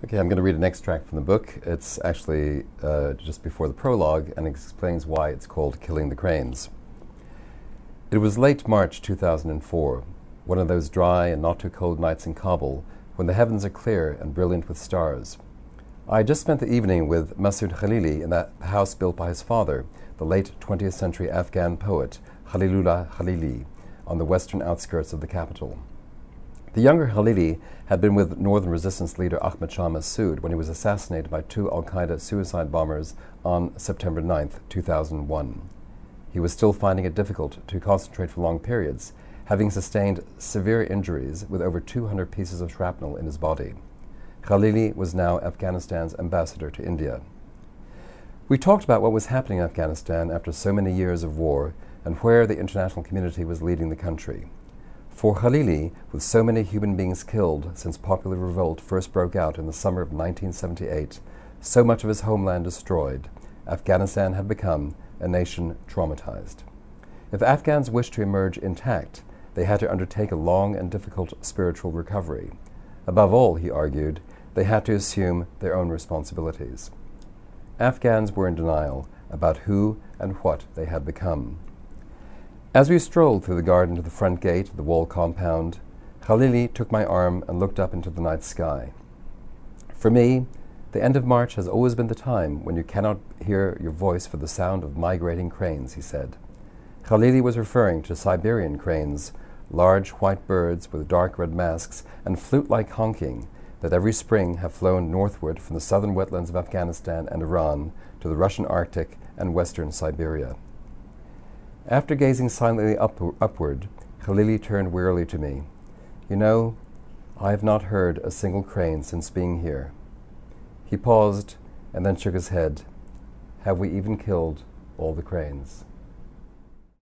Okay, I'm going to read an extract from the book. It's actually just before the prologue and explains why it's called Killing the Cranes. It was late March 2004, one of those dry and not too cold nights in Kabul when the heavens are clear and brilliant with stars. I had just spent the evening with Masood Khalili in the house built by his father, the late 20th century Afghan poet Khalilullah Khalili, on the western outskirts of the capital. The younger Khalili had been with Northern Resistance leader Ahmad Shah Massoud when he was assassinated by two al-Qaeda suicide bombers on September 9, 2001. He was still finding it difficult to concentrate for long periods, having sustained severe injuries with over 200 pieces of shrapnel in his body. Khalili was now Afghanistan's ambassador to India. We talked about what was happening in Afghanistan after so many years of war and where the international community was leading the country. For Khalili, with so many human beings killed since popular revolt first broke out in the summer of 1978, so much of his homeland destroyed, Afghanistan had become a nation traumatized. If Afghans wished to emerge intact, they had to undertake a long and difficult spiritual recovery. Above all, he argued, they had to assume their own responsibilities. Afghans were in denial about who and what they had become. As we strolled through the garden to the front gate of the wall compound, Khalili took my arm and looked up into the night sky. For me, the end of March has always been the time when you cannot hear your voice for the sound of migrating cranes, he said. Khalili was referring to Siberian cranes, large white birds with dark red masks and flute-like honking that every spring have flown northward from the southern wetlands of Afghanistan and Iran to the Russian Arctic and western Siberia. After gazing silently upward, Khalili turned wearily to me. You know, I have not heard a single crane since being here. He paused and then shook his head. Have we even killed all the cranes?